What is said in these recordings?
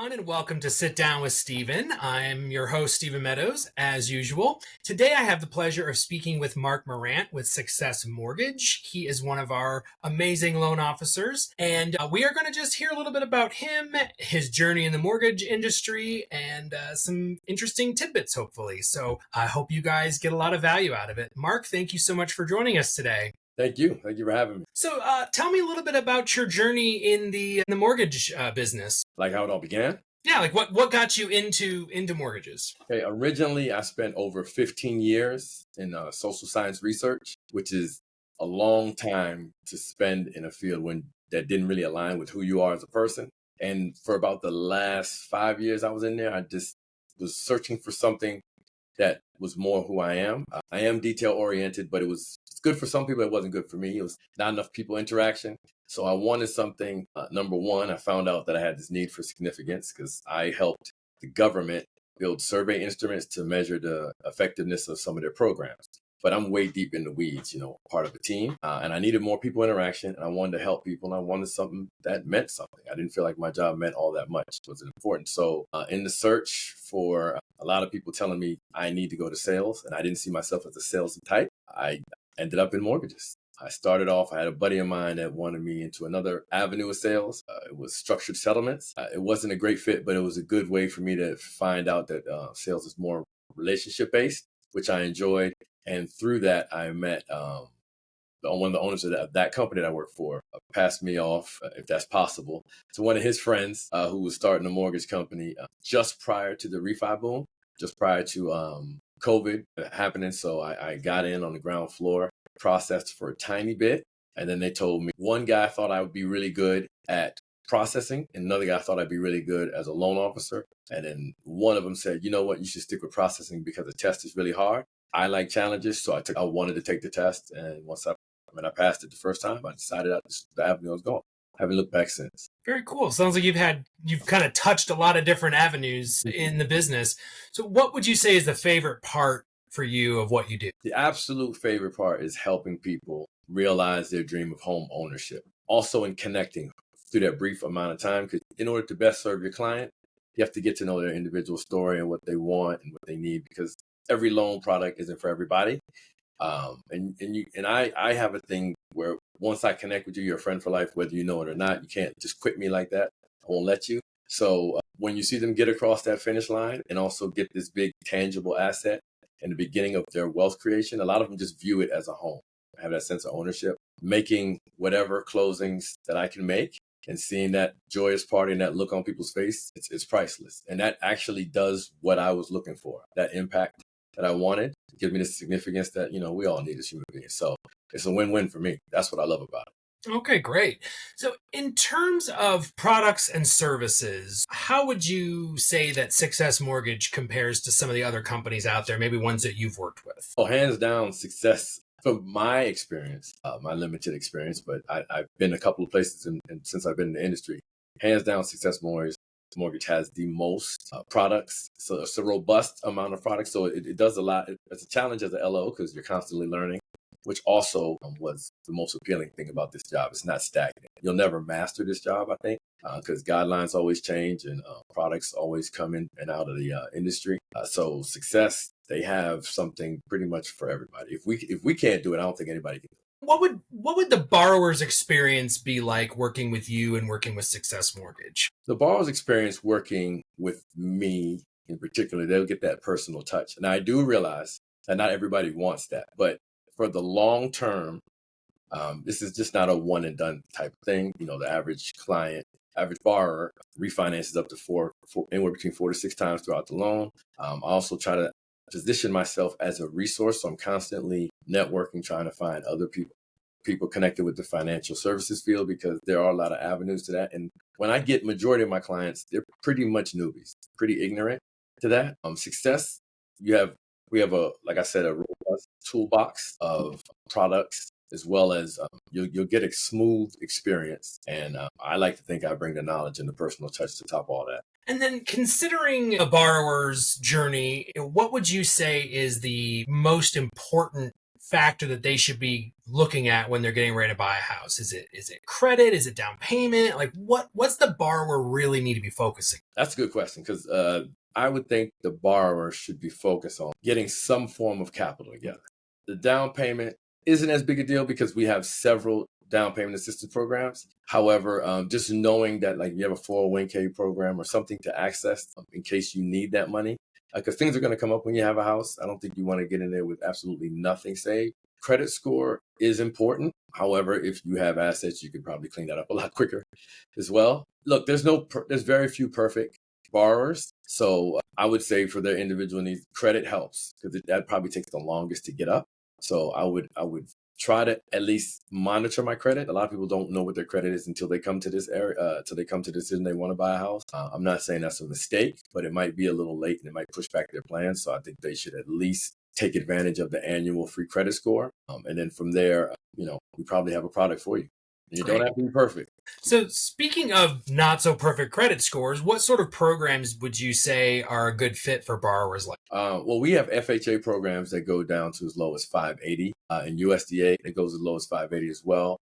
everyone, and welcome to Sit Down with Stephen. I'm your host, Stephen Meadows, as usual. Today, I have the pleasure of speaking with Mark Morant with Success Mortgage. He is one of our amazing loan officers, and we are going to just hear a little bit about him, his journey in the mortgage industry, and some interesting tidbits, hopefully. So I hope you guys get a lot of value out of it. Mark, thank you so much for joining us today. Thank you. Thank you for having me. So tell me a little bit about your journey in the mortgage business. Like how it all began? Yeah, like what got you into mortgages? Okay, originally I spent over 15 years in social science research, which is a long time to spend in a field that didn't really align with who you are as a person. And for about the last 5 years I was in there, I just was searching for something that was more who I am. I am detail oriented, but it's good for some people. It wasn't good for me. It was not enough people interaction. So I wanted something. Number one, I found out that I had this need for significance because I helped the government build survey instruments to measure the effectiveness of some of their programs. But I'm way deep in the weeds, part of a team. And I needed more people interaction, and I wanted to help people, and I wanted something that meant something. I didn't feel like my job meant all that much. It wasn't important. So in the search for a lot of people telling me I need to go to sales, and I didn't see myself as a sales type, I ended up in mortgages. I started off, I had a buddy of mine that wanted me into another avenue of sales. It was structured settlements. It wasn't a great fit, but it was a good way for me to find out that sales is more relationship based, which I enjoyed. And through that, I met one of the owners of that company that I worked for, passed me off, if that's possible, to one of his friends who was starting a mortgage company just prior to the refi boom, just prior to COVID happening. So I got in on the ground floor, processed for a tiny bit. And then they told me one guy thought I would be really good at processing, and another guy thought I'd be really good as a loan officer. And then one of them said, you know what, you should stick with processing because the test is really hard. I like challenges, so I wanted to take the test. And once I passed it the first time, I decided that's the avenue I was going. I haven't looked back since. Very cool. Sounds like you've kind of touched a lot of different avenues in the business. So what would you say is the favorite part for you of what you do? The absolute favorite part is helping people realize their dream of home ownership. Also in connecting through that brief amount of time, because in order to best serve your client, you have to get to know their individual story and what they want and what they need, because every loan product isn't for everybody. I have a thing where once I connect with you, you're a friend for life, whether you know it or not. You can't just quit me like that. I won't let you. So when you see them get across that finish line and also get this big tangible asset in the beginning of their wealth creation, a lot of them just view it as a home, have that sense of ownership, making whatever closings that I can make and seeing that joyous party and that look on people's face, it's priceless. And that actually does what I was looking for, that impact that I wanted, to give me the significance that, we all need as human beings. So it's a win-win for me. That's what I love about it. Okay, great. So in terms of products and services, how would you say that Success Mortgage compares to some of the other companies out there, maybe ones that you've worked with? Well, hands down, Success, from my experience, my limited experience, but I've been a couple of places and since I've been in the industry, hands down, Success Mortgage has the most products. So it's a robust amount of products. So it does a lot. It's a challenge as a LO because you're constantly learning, which also was the most appealing thing about this job. It's not stagnant. You'll never master this job, I think, because guidelines always change and products always come in and out of the industry. So Success, they have something pretty much for everybody. If we can't do it, I don't think anybody can do it. What would the borrower's experience be like working with you and working with Success Mortgage? The borrower's experience working with me in particular, they'll get that personal touch. And I do realize that not everybody wants that, but for the long term, this is just not a one and done type of thing. The average borrower refinances up to anywhere between 4 to 6 times throughout the loan. I also try to position myself as a resource. So I'm constantly networking, trying to find other people connected with the financial services field, because there are a lot of avenues to that. And when I get majority of my clients, they're pretty much newbies, pretty ignorant to that. Success, we have like I said, a robust toolbox of products, as well as you'll get a smooth experience. And I like to think I bring the knowledge and the personal touch to top all that. And then considering a borrower's journey, what would you say is the most important factor that they should be looking at when they're getting ready to buy a house? Is it credit? Is it down payment? Like what's the borrower really need to be focusing? That's a good question because I would think the borrower should be focused on getting some form of capital together. The down payment isn't as big a deal because we have several down payment assistance programs. However, just knowing that like you have a 401k program or something to access in case you need that money, because things are going to come up when you have a house. I don't think you want to get in there with absolutely nothing saved. Credit score is important. However, if you have assets, you could probably clean that up a lot quicker as well. Look, there's very few perfect borrowers. So I would say for their individual needs, credit helps because that probably takes the longest to get up. So I would try to at least monitor my credit. A lot of people don't know what their credit is until they come to this area, until they come to the decision they want to buy a house. I'm not saying that's a mistake, but it might be a little late and it might push back their plans. So I think they should at least take advantage of the annual free credit score. And then from there, we probably have a product for you. And you Great. don't have to be perfect. So speaking of not so perfect credit scores, what sort of programs would you say are a good fit for borrowers like? Well, we have FHA programs that go down to as low as 580, and USDA that goes as low as 580 as well.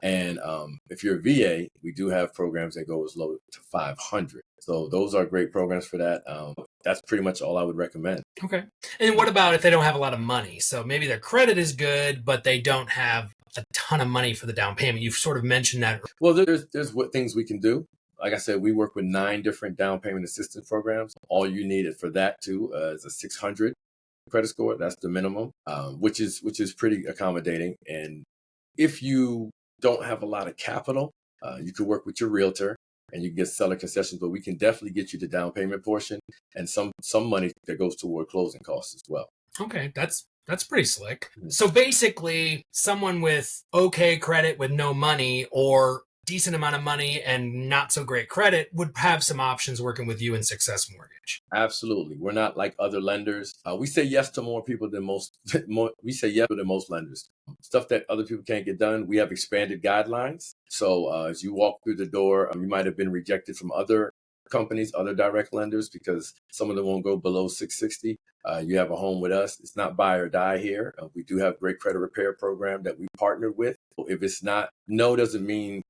And if you're a VA, we do have programs that go as low to 500. So those are great programs for that. That's pretty much all I would recommend. Okay. And what about if they don't have a lot of money? So maybe their credit is good, but they don't have a ton of money for the down payment. You've sort of mentioned that. Well, there's what things we can do. Like I said, we work with 9 different down payment assistance programs. All you needed for that too is a 600 credit score. That's the minimum, which is pretty accommodating. And if you don't have a lot of capital, you could work with your realtor and you can get seller concessions, but we can definitely get you the down payment portion and some money that goes toward closing costs as well. Okay, that's pretty slick. So basically, someone with okay credit with no money or decent amount of money and not so great credit would have some options working with you in Success Mortgage. Absolutely. We're not like other lenders. We say yes to more people than most. We say yes to most lenders. Stuff that other people can't get done. We have expanded guidelines. So as you walk through the door, you might have been rejected from other companies, other direct lenders, because some of them won't go below 660. You have a home with us. It's not buy or die here. We do have great credit repair program that we partnered with. If it's not, no doesn't mean,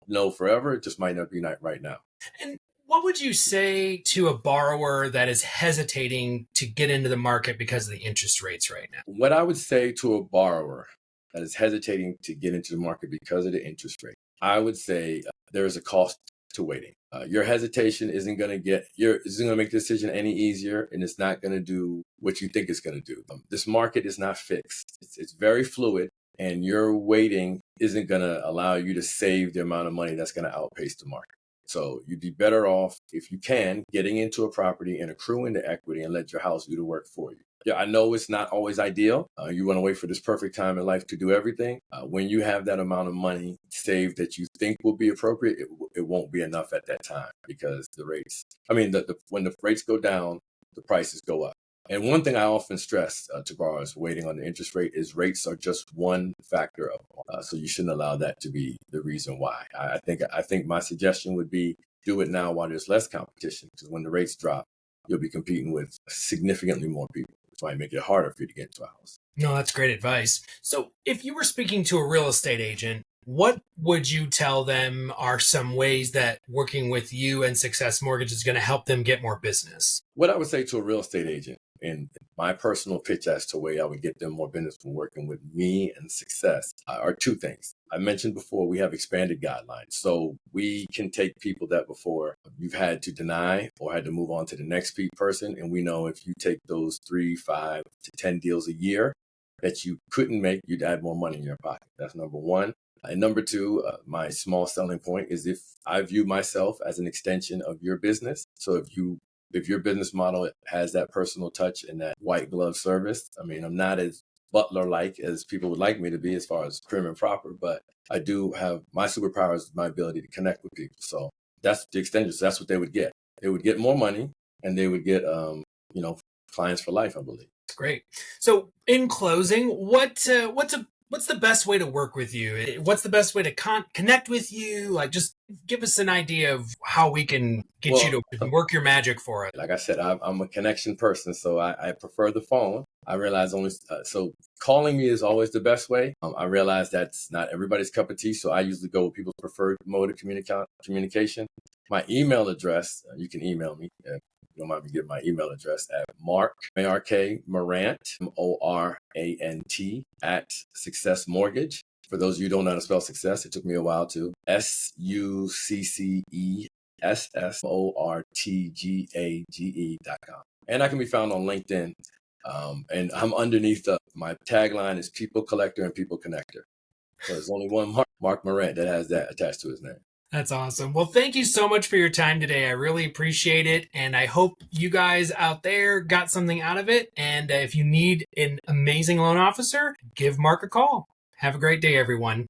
no forever. It just might not be right now. And what would you say to a borrower that is hesitating to get into the market because of the interest rates right now? What I would say to a borrower that is hesitating to get into the market because of the interest rate, I would say there is a cost to waiting. Your hesitation isn't going to make the decision any easier, and it's not going to do what you think it's going to do. This market is not fixed. It's very fluid, and your waiting isn't going to allow you to save the amount of money that's going to outpace the market. So you'd be better off, if you can, getting into a property and accruing the equity and let your house do the work for you. Yeah, I know it's not always ideal. You want to wait for this perfect time in life to do everything. When you have that amount of money saved that you think will be appropriate, it won't be enough at that time because the rates, when the rates go down, the prices go up. And one thing I often stress to borrowers waiting on the interest rate is rates are just one factor of so you shouldn't allow that to be the reason why. I think my suggestion would be do it now while there's less competition, because when the rates drop, you'll be competing with significantly more people, which might make it harder for you to get into a house. No, that's great advice. So if you were speaking to a real estate agent, what would you tell them are some ways that working with you and Success Mortgage is going to help them get more business? What I would say to a real estate agent, and my personal pitch as to way I would get them more business from working with me and Success, are 2 things. I mentioned before, we have expanded guidelines. So we can take people that before you've had to deny or had to move on to the next person. And we know if you take those 3, 5 to 10 deals a year that you couldn't make, you'd add more money in your pocket. That's number 1. And number 2, my small selling point is if I view myself as an extension of your business. So if your business model has that personal touch and that white glove service, I'm not as butler-like as people would like me to be as far as prim and proper, but I do have my superpower is my ability to connect with people. So that's the extension. So that's what they would get. They would get more money and they would get, clients for life, I believe. Great. So in closing, what's a What's the best way to work with you? What's the best way to connect with you? Like, just give us an idea of how we can get you Well, to work your magic for us. like I said, I'm a connection person, so I prefer the phone. I realize only so calling me is always the best way. I realize that's not everybody's cup of tea, so I usually go with people's preferred mode of communication. My email address, you can email me. If you don't mind me giving my email address at Morant, Morant at Success Mortgage. For those of you who don't know how to spell success, it took me a while to. SuccessMortgage.com. And I can be found on LinkedIn. And I'm underneath my tagline is People Collector and People Connector. So there's only one Mark Morant that has that attached to his name. That's awesome. Well, thank you so much for your time today. I really appreciate it. And I hope you guys out there got something out of it. And if you need an amazing loan officer, give Mark a call. Have a great day, everyone.